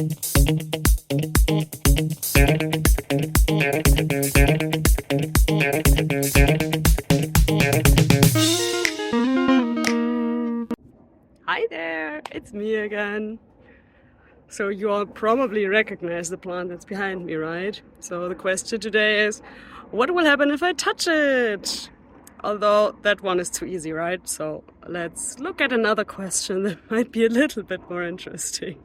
Hi there, it's me again. So you all probably recognize the plant that's behind me, right? So the question today is, what will happen if I touch it? Although that one is too easy, right? So let's look at another question that might be a little bit more interesting.